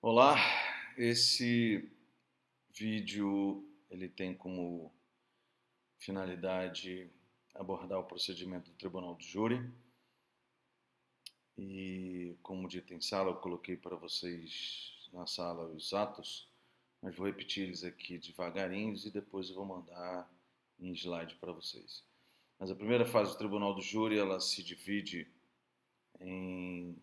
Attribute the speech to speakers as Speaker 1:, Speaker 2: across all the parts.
Speaker 1: Olá, esse vídeo ele tem como finalidade abordar o procedimento do Tribunal do Júri e, como dito em sala, eu coloquei para vocês na sala os atos, mas vou repetir eles aqui devagarinho e depois eu vou mandar em slide para vocês. Mas a primeira fase do Tribunal do Júri, ela se divide em...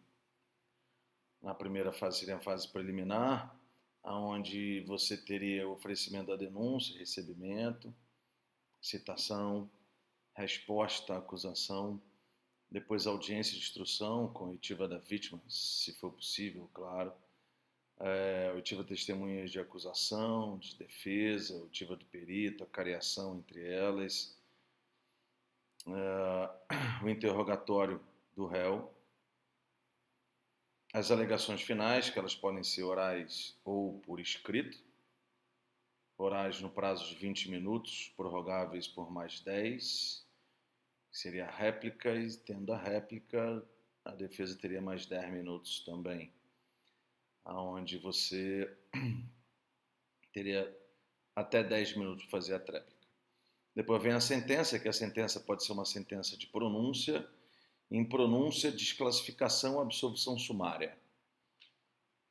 Speaker 1: Na primeira fase seria a fase preliminar, onde você teria o oferecimento da denúncia, recebimento, citação, resposta à acusação, depois audiência de instrução com oitiva da vítima, se for possível, claro, oitiva testemunhas de acusação, de defesa, oitiva do perito, a cariação entre elas, o interrogatório do réu, as alegações finais, que elas podem ser orais ou por escrito, orais no prazo de 20 minutos, prorrogáveis por mais 10, que seria a réplica, e tendo a réplica, a defesa teria mais 10 minutos também, onde você teria até 10 minutos para fazer a tréplica. Depois vem a sentença, que a sentença pode ser uma sentença de pronúncia, em pronúncia, desclassificação, absolvição sumária.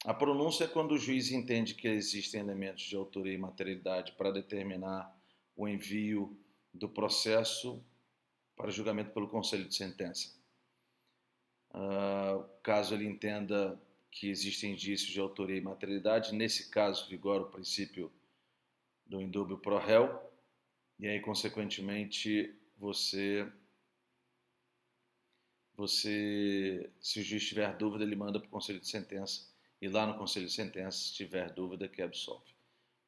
Speaker 1: A pronúncia é quando o juiz entende que existem elementos de autoria e materialidade para determinar o envio do processo para julgamento pelo Conselho de Sentença. Caso ele entenda que existem indícios de autoria e materialidade, nesse caso vigora o princípio do indúbio pro réu, e aí, consequentemente, se o juiz tiver dúvida, ele manda para o Conselho de Sentença, e lá no Conselho de Sentença, se tiver dúvida, que absolve.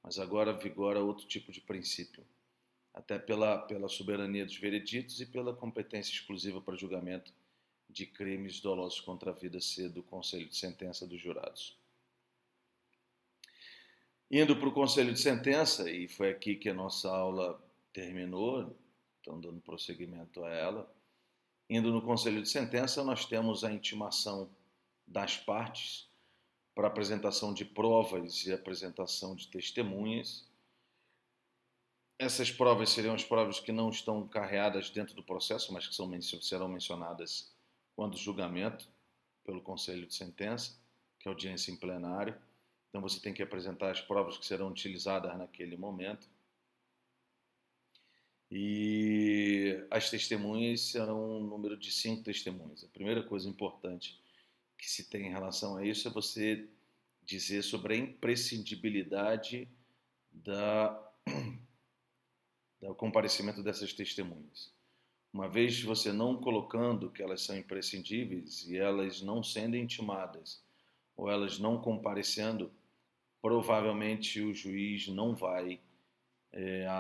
Speaker 1: Mas agora vigora outro tipo de princípio, até pela soberania dos vereditos e pela competência exclusiva para julgamento de crimes dolosos contra a vida ser do Conselho de Sentença dos jurados. Indo para o Conselho de Sentença, e foi aqui que a nossa aula terminou, então dando prosseguimento a ela, indo no Conselho de Sentença, nós temos a intimação das partes para apresentação de provas e apresentação de testemunhas. Essas provas seriam as provas que não estão carreadas dentro do processo, mas que serão mencionadas quando julgamento pelo Conselho de Sentença, que é audiência em plenário. Então você tem que apresentar as provas que serão utilizadas naquele momento. E as testemunhas serão um número de 5 testemunhas. A primeira coisa importante que se tem em relação a isso é você dizer sobre a imprescindibilidade do comparecimento dessas testemunhas. Uma vez você não colocando que elas são imprescindíveis e elas não sendo intimadas ou elas não comparecendo, provavelmente o juiz não vai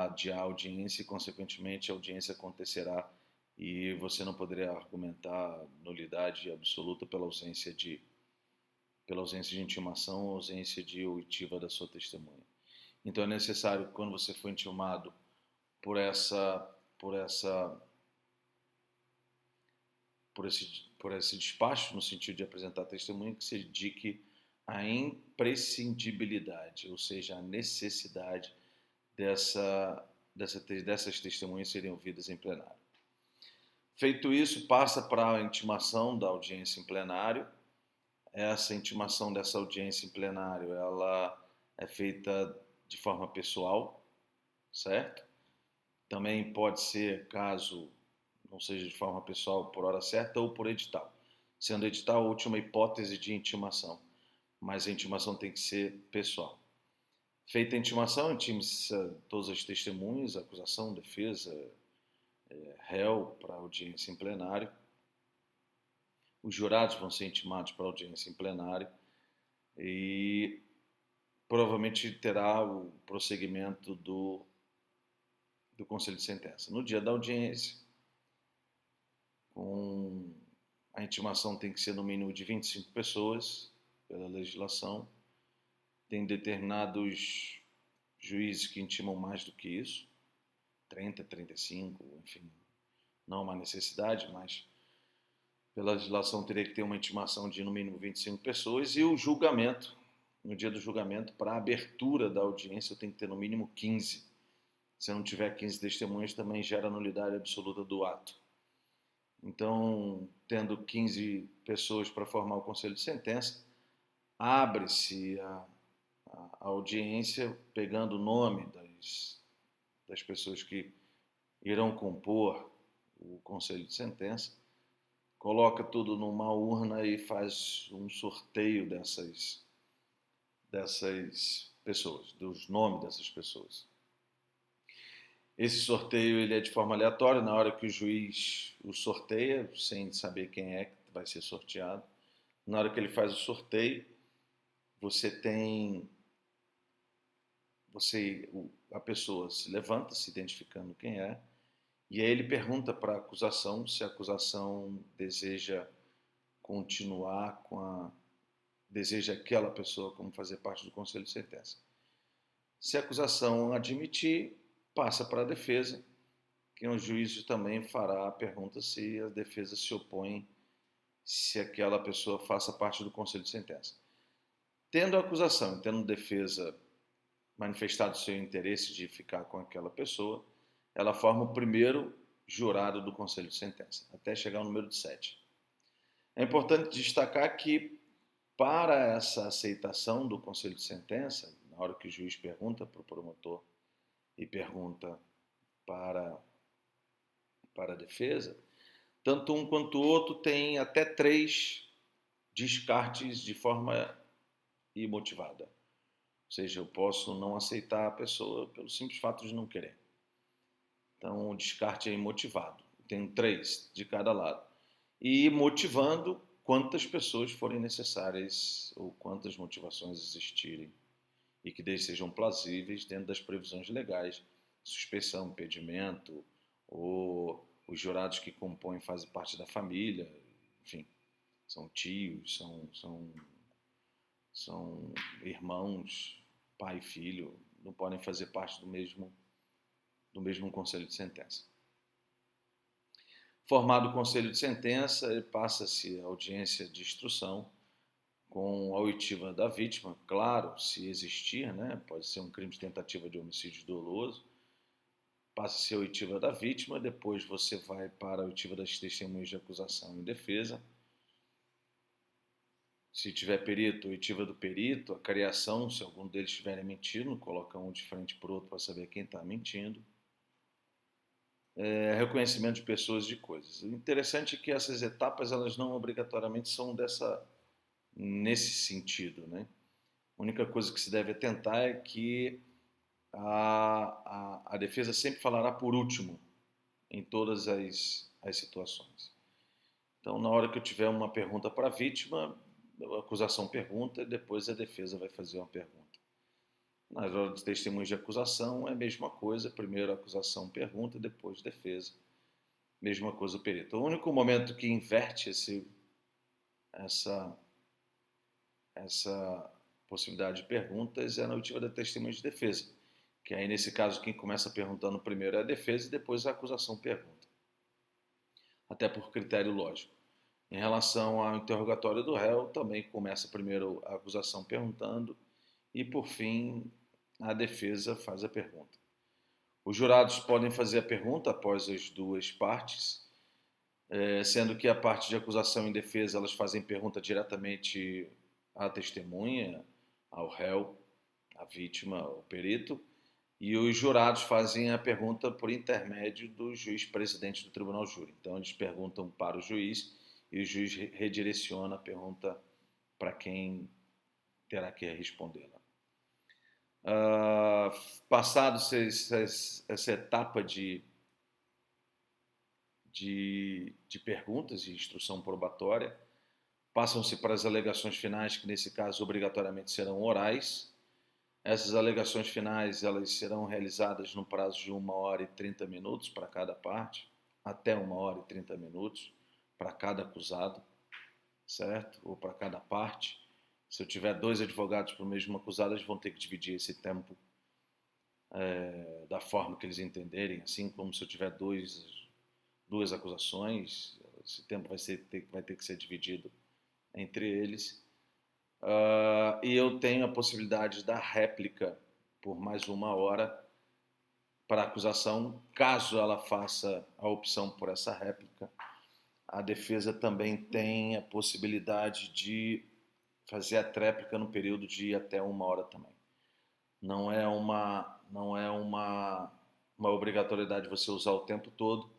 Speaker 1: adiar a audiência e, consequentemente, a audiência acontecerá e você não poderia argumentar nulidade absoluta pela ausência de intimação ou ausência de oitiva da sua testemunha. Então é necessário, quando você for intimado por esse despacho, no sentido de apresentar testemunha, que se indique a imprescindibilidade, ou seja, a necessidade dessas testemunhas serem ouvidas em plenário. Feito isso, passa para a intimação da audiência em plenário. Essa intimação dessa audiência em plenário, ela é feita de forma pessoal, certo? Também pode ser, caso não seja de forma pessoal, por hora certa ou por edital. Sendo edital a última hipótese de intimação, mas a intimação tem que ser pessoal. Feita a intimação, intime-se todas as testemunhas, acusação, defesa, réu para audiência em plenário. Os jurados vão ser intimados para audiência em plenário e provavelmente terá o prosseguimento do Conselho de Sentença. No dia da audiência, a intimação tem que ser no mínimo de 25 pessoas, pela legislação. Tem determinados juízes que intimam mais do que isso, 30, 35, enfim, não há uma necessidade, mas pela legislação teria que ter uma intimação de no mínimo 25 pessoas e o julgamento no dia do julgamento, para a abertura da audiência, eu tenho que ter no mínimo 15. Se eu não tiver 15 testemunhas, também gera nulidade absoluta do ato. Então, tendo 15 pessoas para formar o conselho de sentença, abre-se a audiência pegando o nome das pessoas que irão compor o conselho de sentença, coloca tudo numa urna e faz um sorteio dessas pessoas, dos nomes dessas pessoas. Esse sorteio ele é de forma aleatória, na hora que o juiz o sorteia, sem saber quem é que vai ser sorteado. Na hora que ele faz o sorteio, a pessoa se levanta, se identificando quem é, e aí ele pergunta para a acusação se a acusação deseja continuar deseja aquela pessoa como fazer parte do conselho de sentença. Se a acusação admitir, passa para a defesa, que o juiz também fará a pergunta se a defesa se opõe se aquela pessoa faça parte do conselho de sentença. Tendo a acusação e tendo a defesa manifestado seu interesse de ficar com aquela pessoa, ela forma o primeiro jurado do conselho de sentença, até chegar ao número de 7. É importante destacar que, para essa aceitação do conselho de sentença, na hora que o juiz pergunta para o promotor e pergunta para a defesa, tanto um quanto o outro tem até 3 descartes de forma imotivada. Ou seja, eu posso não aceitar a pessoa pelo simples fato de não querer. Então, o descarte é imotivado. Tem 3 de cada lado. E motivando quantas pessoas forem necessárias ou quantas motivações existirem e que sejam plausíveis dentro das previsões legais, suspeição, impedimento, ou os jurados que compõem fazem parte da família, enfim, são tios, são irmãos, pai e filho, não podem fazer parte do mesmo conselho de sentença. Formado o conselho de sentença, passa-se a audiência de instrução com a oitiva da vítima, claro, se existir, né? Pode ser um crime de tentativa de homicídio doloso, passa-se a oitiva da vítima, depois você vai para a oitiva das testemunhas de acusação e defesa. Se tiver perito, oitiva do perito, a cariação, se algum deles estiverem mentindo, coloca um de frente para o outro para saber quem está mentindo. Reconhecimento de pessoas e de coisas. O interessante é que essas etapas elas não obrigatoriamente são nesse sentido, né? A única coisa que se deve atentar é que a defesa sempre falará por último em todas as situações. Então, na hora que eu tiver uma pergunta para a vítima, a acusação pergunta e depois a defesa vai fazer uma pergunta. Nas horas de testemunhos de acusação é a mesma coisa, primeiro a acusação pergunta, depois defesa. Mesma coisa o perito. O único momento que inverte essa possibilidade de perguntas é na oitiva da testemunha de defesa, que aí nesse caso quem começa perguntando primeiro é a defesa e depois a acusação pergunta. Até por critério lógico. Em relação ao interrogatório do réu, também começa primeiro a acusação perguntando e, por fim, a defesa faz a pergunta. Os jurados podem fazer a pergunta após as duas partes, sendo que a parte de acusação e defesa elas fazem pergunta diretamente à testemunha, ao réu, à vítima, ao perito, e os jurados fazem a pergunta por intermédio do juiz presidente do tribunal júri. Então, eles perguntam para o juiz e o juiz redireciona a pergunta para quem terá que respondê-la. Passado essa etapa de perguntas e instrução probatória, passam-se para as alegações finais, que nesse caso obrigatoriamente serão orais. Essas alegações finais elas serão realizadas no prazo de 1h30 para cada parte, até 1h30 para cada acusado, certo? Ou para cada parte. Se eu tiver 2 advogados para o mesmo acusado, eles vão ter que dividir esse tempo da forma que eles entenderem, assim como se eu tiver duas acusações, esse tempo vai ter que ser dividido entre eles. e eu tenho a possibilidade da réplica por mais 1 hora para a acusação. Caso ela faça a opção por essa réplica, a defesa também tem a possibilidade de fazer a tréplica no período de até 1 hora também. Não é uma obrigatoriedade você usar o tempo todo,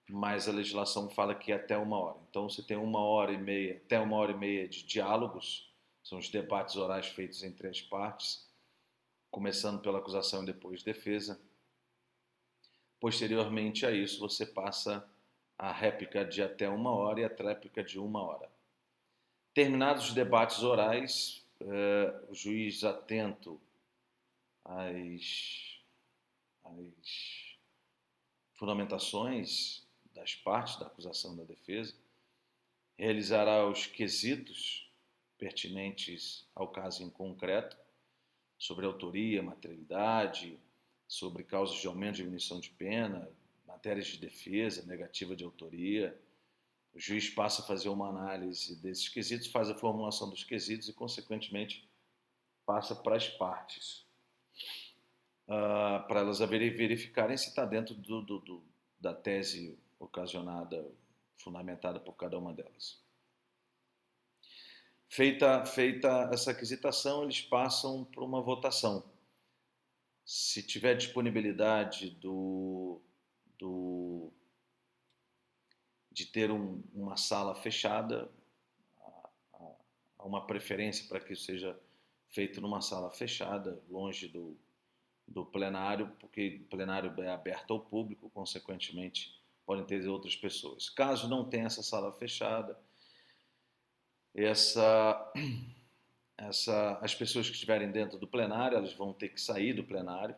Speaker 1: mas a legislação fala que é até 1 hora. Então você tem 1 hora e meia, até 1 hora e meia de diálogos, são os debates orais feitos entre as partes, começando pela acusação e depois defesa. Posteriormente a isso, você passa a réplica de até 1 hora e a tréplica de 1 hora. Terminados os debates orais, o juiz atento às fundamentações das partes da acusação e da defesa, realizará os quesitos pertinentes ao caso em concreto, sobre autoria, materialidade, sobre causas de aumento e diminuição de pena, matérias de defesa, negativa de autoria. O juiz passa a fazer uma análise desses quesitos, faz a formulação dos quesitos e, consequentemente, passa para as partes, para elas verificarem se está dentro da tese ocasionada, fundamentada por cada uma delas. Feita essa aquisitação, eles passam para uma votação. Se tiver disponibilidade de ter uma sala fechada, há uma preferência para que isso seja feito numa sala fechada, longe do plenário, porque o plenário é aberto ao público, consequentemente podem ter outras pessoas. Caso não tenha essa sala fechada, as pessoas que estiverem dentro do plenário, elas vão ter que sair do plenário,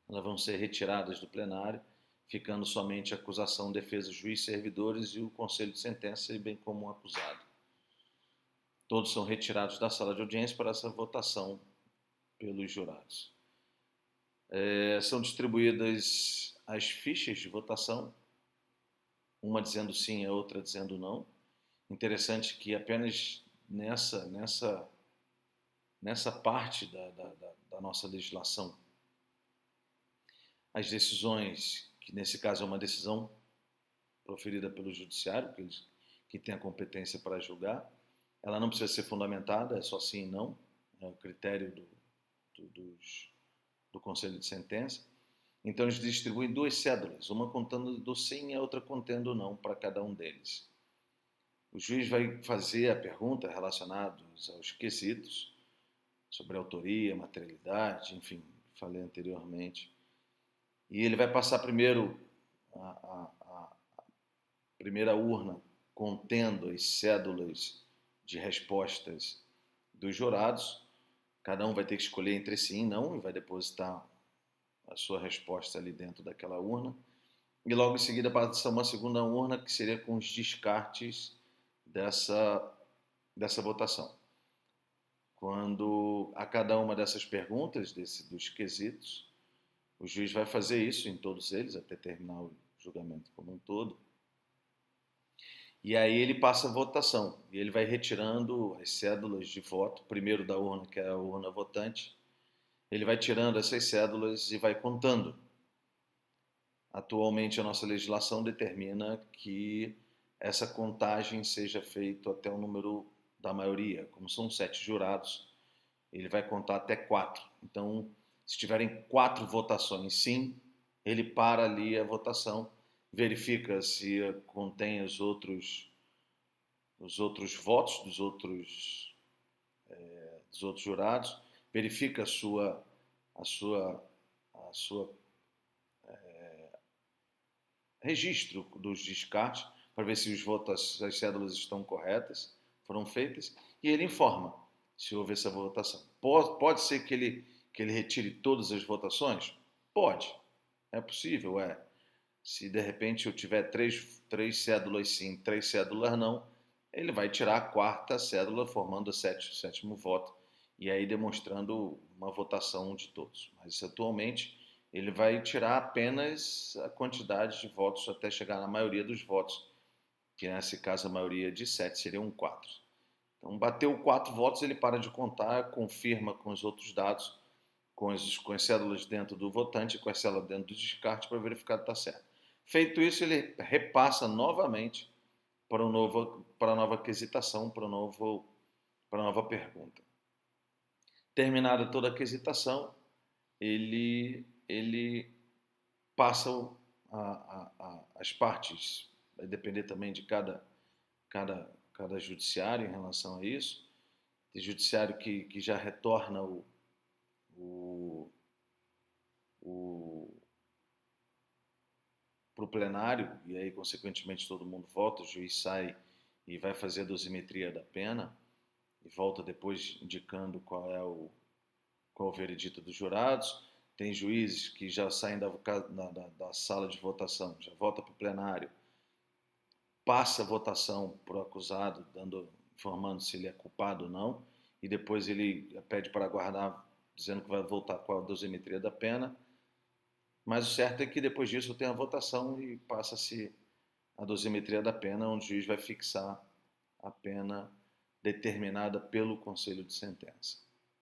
Speaker 1: elas vão ser retiradas do plenário, ficando somente a acusação, defesa, juiz, servidores e o conselho de sentença, bem como o acusado. Todos são retirados da sala de audiência para essa votação pelos jurados. São distribuídas as fichas de votação, uma dizendo sim, a outra dizendo não. Interessante que apenas nessa parte da nossa legislação, as decisões, que nesse caso é uma decisão proferida pelo judiciário, que tem a competência para julgar, ela não precisa ser fundamentada, é só sim e não, é o critério do conselho de sentença. Então eles distribuem 2 cédulas, uma contando do sim e a outra contendo o não para cada um deles. O juiz vai fazer a pergunta relacionada aos quesitos, sobre autoria, materialidade, enfim, falei anteriormente. E ele vai passar primeiro a primeira urna contendo as cédulas de respostas dos jurados. Cada um vai ter que escolher entre sim e não e vai depositar a sua resposta ali dentro daquela urna. E logo em seguida passa uma segunda urna que seria com os descartes dessa votação. Quando a cada uma dessas perguntas, dos quesitos, o juiz vai fazer isso em todos eles, até terminar o julgamento como um todo. E aí ele passa a votação, e ele vai retirando as cédulas de voto, primeiro da urna, que é a urna votante, ele vai tirando essas cédulas e vai contando. Atualmente a nossa legislação determina que essa contagem seja feita até o número da maioria. Como são 7 jurados, ele vai contar até 4. Então, se tiverem 4 votações sim, ele para ali a votação, verifica se contém os outros votos dos outros jurados, verifica a sua registro dos descartes para ver se os votos, as cédulas estão corretas, foram feitas, e ele informa se houve essa votação. Pode ser que ele retire todas as votações? Pode. É possível, Se de repente eu tiver três cédulas sim, 3 cédulas não, ele vai tirar a 4ª cédula, formando o 7º voto, e aí demonstrando uma votação de todos. Mas atualmente ele vai tirar apenas a quantidade de votos até chegar na maioria dos votos, que nesse caso a maioria de 7 seriam 4. Então, bateu 4 votos, ele para de contar, confirma com os outros dados, com as cédulas dentro do votante e com as células dentro do descarte para verificar que está certo. Feito isso, ele repassa novamente para a nova quesitação, para a nova pergunta. Terminada toda a quesitação, ele passa as partes, vai depender também de cada judiciário em relação a isso. Tem judiciário que já retorna para o plenário, e aí, consequentemente, todo mundo vota, o juiz sai e vai fazer a dosimetria da pena, e volta depois indicando qual é o veredito dos jurados. Tem juízes que já saem da sala de votação, já volta para o plenário, passa a votação para o acusado, informando se ele é culpado ou não, e depois ele pede para aguardar, dizendo que vai voltar com a dosimetria da pena. Mas o certo é que depois disso tem a votação e passa-se a dosimetria da pena, onde o juiz vai fixar a pena determinada pelo Conselho de Sentença.